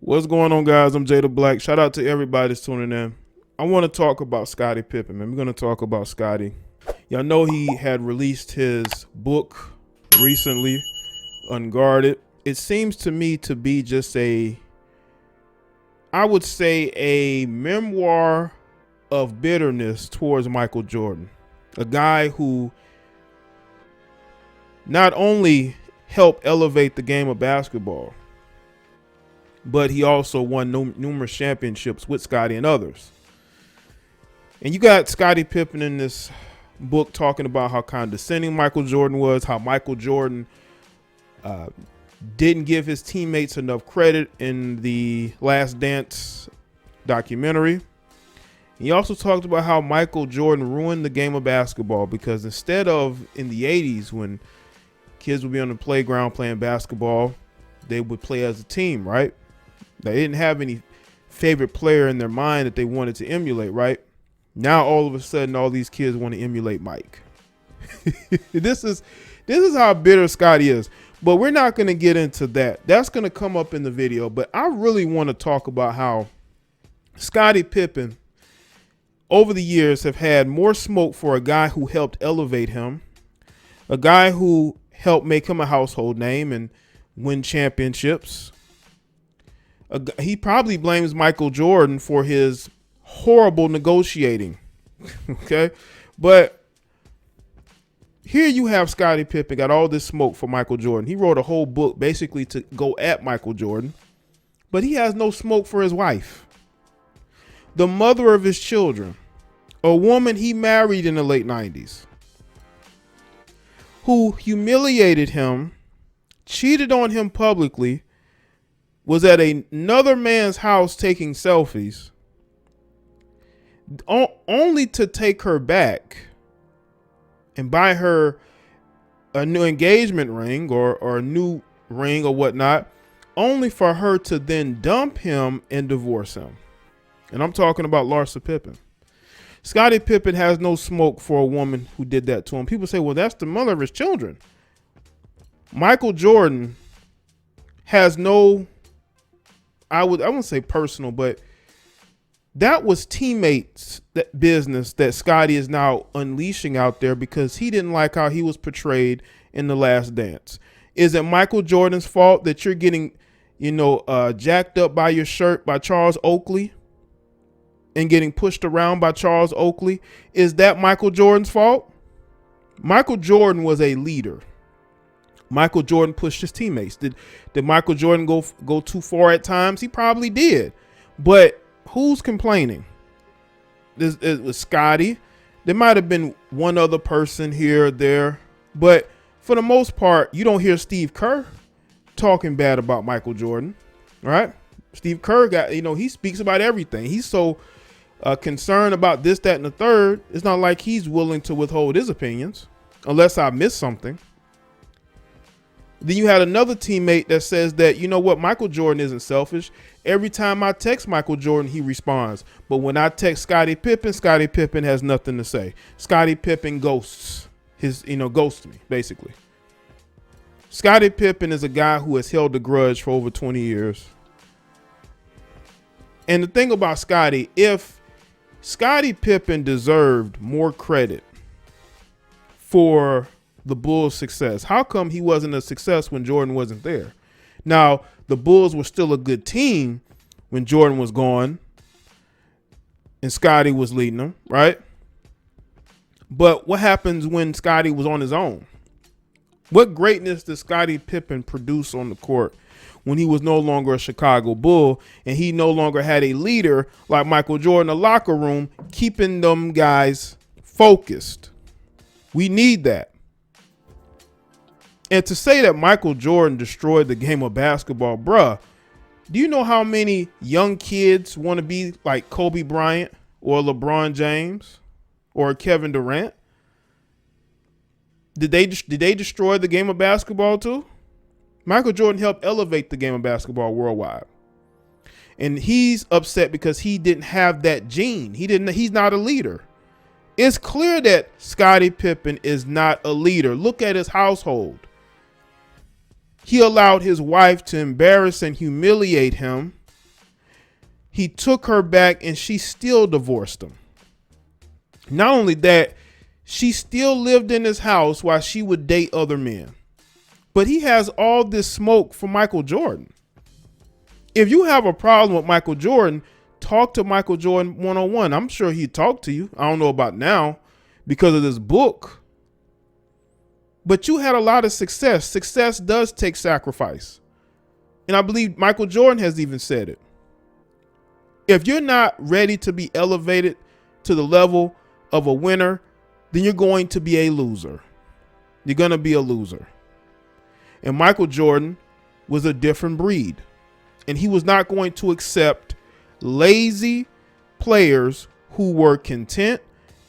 What's going on, guys? I'm Jay the Black. Shout out to everybody that's tuning in. I want to talk about Scottie Pippen, man. We're going to talk about Scottie. Y'all know he had released his book recently, Unguarded. It seems to me to be just a memoir of bitterness towards Michael Jordan, a guy who not only helped elevate the game of basketball, but he also won numerous championships with Scottie and others. And you got Scottie Pippen in this book talking about how condescending Michael Jordan was, how Michael Jordan didn't give his teammates enough credit in the Last Dance documentary. He also talked about how Michael Jordan ruined the game of basketball because instead of in the 80s when kids would be on the playground playing basketball, they would play as a team, right? They didn't have any favorite player in their mind that they wanted to emulate, right? Now all of a sudden all these kids want to emulate Mike. This is how bitter Scottie is. But we're not going to get into that. That's going to come up in the video. But I really want to talk about how Scottie Pippen over the years have had more smoke for a guy who helped elevate him, a guy who helped make him a household name and win championships. He probably blames Michael Jordan for his horrible negotiating. Okay. But here you have Scottie Pippen got all this smoke for Michael Jordan. He wrote a whole book basically to go at Michael Jordan, but he has no smoke for his wife, the mother of his children, a woman he married in the late 90s, who humiliated him, cheated on him publicly, was at another man's house taking selfies, only to take her back and buy her a new engagement ring or a new ring or whatnot, only for her to then dump him and divorce him. And I'm talking about Larsa Pippen. Scottie Pippen has no smoke for a woman who did that to him. People say, well, that's the mother of his children. Michael Jordan has no, I wouldn't say personal, but that was teammates that business that Scottie is now unleashing out there because he didn't like how he was portrayed in The Last Dance. Is it Michael Jordan's fault that you're getting, jacked up by your shirt by Charles Oakley and getting pushed around by Charles Oakley? Is that Michael Jordan's fault? Michael Jordan was a leader. Michael Jordan pushed his teammates. Did Michael Jordan go too far at times? He probably did. But who's complaining? It was Scottie. There might have been one other person here or there. But for the most part, you don't hear Steve Kerr talking bad about Michael Jordan. All right? Steve Kerr he speaks about everything. He's so concerned about this, that, and the third. It's not like he's willing to withhold his opinions unless I miss something. Then you had another teammate that says that, you know what, Michael Jordan isn't selfish. Every time I text Michael Jordan, he responds. But when I text Scottie Pippen has nothing to say. Scottie Pippen ghosts ghosts me, basically. Scottie Pippen is a guy who has held a grudge for over 20 years. And the thing about Scottie, if Scottie Pippen deserved more credit for the Bulls' success, how come he wasn't a success when Jordan wasn't there? Now, the Bulls were still a good team when Jordan was gone and Scottie was leading them, right? But what happens when Scottie was on his own? What greatness did Scottie Pippen produce on the court when he was no longer a Chicago Bull and he no longer had a leader like Michael Jordan in the locker room keeping them guys focused? We need that. And to say that Michael Jordan destroyed the game of basketball, bruh, do you know how many young kids want to be like Kobe Bryant or LeBron James or Kevin Durant? Did they destroy the game of basketball too? Michael Jordan helped elevate the game of basketball worldwide. And he's upset because he didn't have that gene. He's not a leader. It's clear that Scottie Pippen is not a leader. Look at his household. He allowed his wife to embarrass and humiliate him He took her back and she still divorced him. Not only that, she still lived in his house while she would date other men. But he has all this smoke for Michael Jordan. If you have a problem with Michael Jordan, talk to Michael Jordan one-on-one. I'm sure he'd talk to you. I don't know about now because of this book. But you had a lot of success. Success does take sacrifice. And I believe Michael Jordan has even said it. If you're not ready to be elevated to the level of a winner, then you're going to be a loser. You're going to be a loser. And Michael Jordan was a different breed. And he was not going to accept lazy players who were content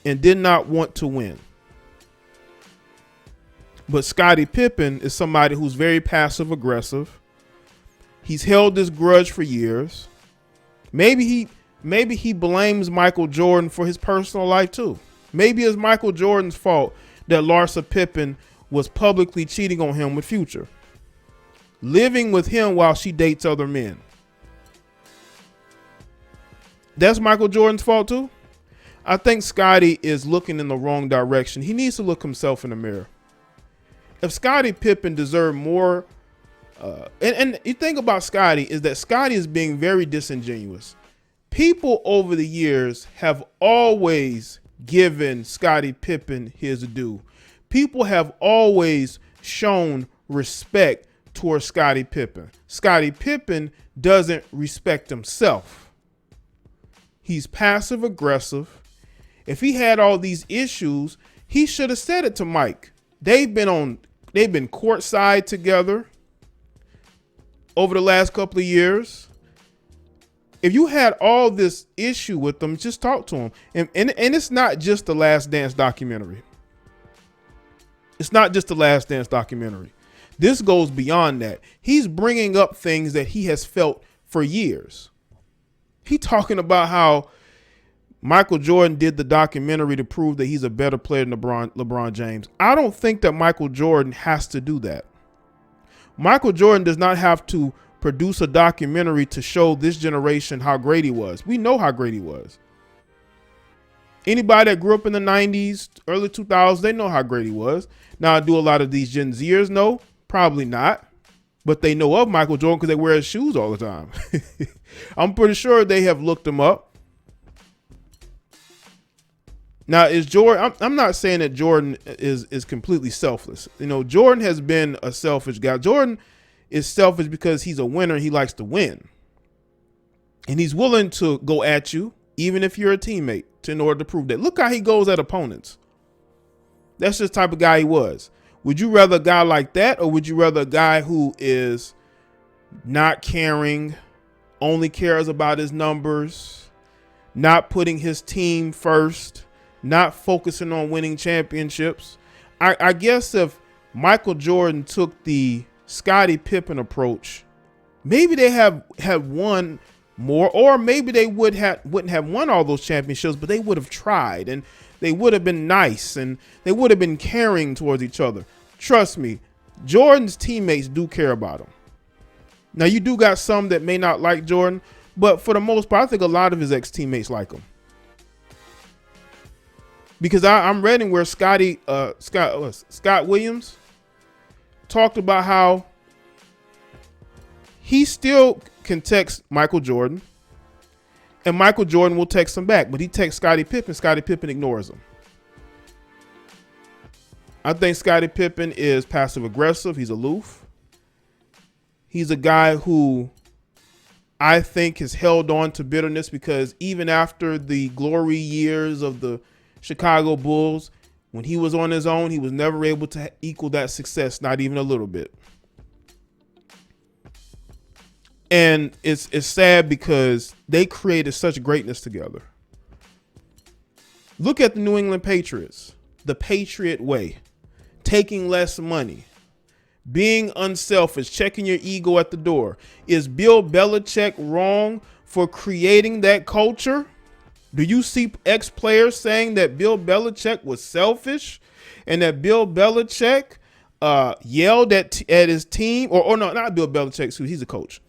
and did not want to win. But Scottie Pippen is somebody who's very passive aggressive. He's held this grudge for years. Maybe he blames Michael Jordan for his personal life too. Maybe it's Michael Jordan's fault that Larsa Pippen was publicly cheating on him with Future, living with him while she dates other men. That's Michael Jordan's fault too. I think Scottie is looking in the wrong direction. He needs to look himself in the mirror. If Scottie Pippen deserved more, and you think about Scottie is that Scottie is being very disingenuous. People over the years have always given Scottie Pippen his due. People have always shown respect towards Scottie Pippen. Scottie Pippen doesn't respect himself. He's passive aggressive. If he had all these issues, he should have said it to Mike. They've been courtside together over the last couple of years. If you had all this issue with them, just talk to him. And it's not just the Last Dance documentary. It's not just the Last Dance documentary. This goes beyond that. He's bringing up things that he has felt for years. He's talking about how Michael Jordan did the documentary to prove that he's a better player than LeBron James. I don't think that Michael Jordan has to do that. Michael Jordan does not have to produce a documentary to show this generation how great he was. We know how great he was. Anybody that grew up in the 90s, early 2000s, they know how great he was. Now, do a lot of these Gen Zers know? Probably not. But they know of Michael Jordan because they wear his shoes all the time. I'm pretty sure they have looked him up. Now, is Jordan? I'm not saying that Jordan is completely selfless. You know, Jordan has been a selfish guy. Jordan is selfish because he's a winner. He likes to win, and he's willing to go at you, even if you're a teammate, in order to prove that. Look how he goes at opponents. That's just the type of guy he was. Would you rather a guy like that, or would you rather a guy who is not caring, only cares about his numbers, not putting his team first, not focusing on winning championships? I guess if Michael Jordan took the Scottie Pippen approach, maybe they have won more, or maybe they wouldn't have won all those championships, but they would have tried, and they would have been nice, and they would have been caring towards each other. Trust me, Jordan's teammates do care about him. Now, you do got some that may not like Jordan, but for the most part, I think a lot of his ex-teammates like him. Because I'm reading where Scott Williams talked about how he still can text Michael Jordan, and Michael Jordan will text him back, but he texts Scottie Pippen. Scottie Pippen ignores him. I think Scottie Pippen is passive aggressive. He's aloof. He's a guy who I think has held on to bitterness, because even after the glory years of the Chicago Bulls, when he was on his own, he was never able to equal that success, not even a little bit. And it's sad because they created such greatness together. Look at the New England Patriots, the Patriot way, taking less money, being unselfish, checking your ego at the door. Is Bill Belichick wrong for creating that culture? Do you see ex-players saying that Bill Belichick was selfish and that Bill Belichick yelled at his team? Or no, not Bill Belichick, he's a coach.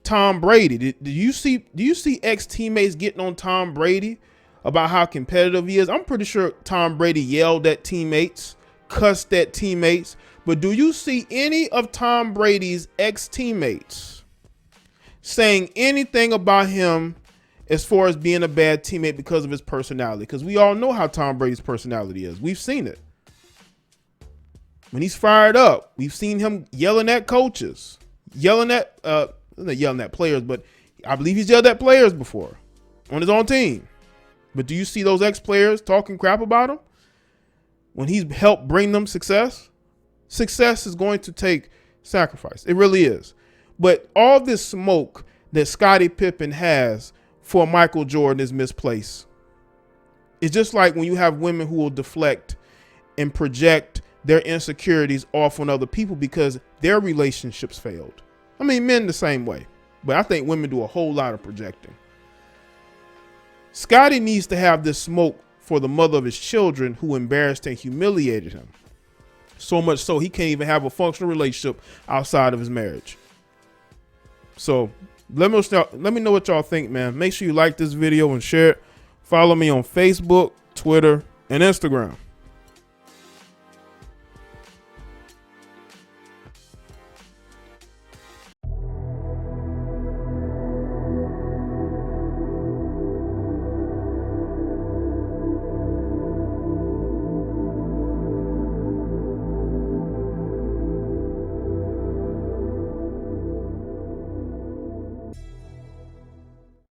Tom Brady. Do you see ex teammates getting on Tom Brady about how competitive he is? I'm pretty sure Tom Brady yelled at teammates, cussed at teammates. But do you see any of Tom Brady's ex teammates saying anything about him as far as being a bad teammate because of his personality? Because we all know how Tom Brady's personality is. We've seen it. When he's fired up, we've seen him yelling at coaches, not yelling at players, but I believe he's yelled at players before on his own team. But do you see those ex-players talking crap about him when he's helped bring them success? Success is going to take sacrifice. It really is. But all this smoke that Scottie Pippen has for Michael Jordan is misplaced. It's just like when you have women who will deflect and project their insecurities off on other people because their relationships failed. I mean, men the same way, but I think women do a whole lot of projecting. Scottie needs to have this smoke for the mother of his children who embarrassed and humiliated him. So much so he can't even have a functional relationship outside of his marriage. So let me know what y'all think, man. Make sure you like this video and share it. Follow me on Facebook, Twitter, and Instagram.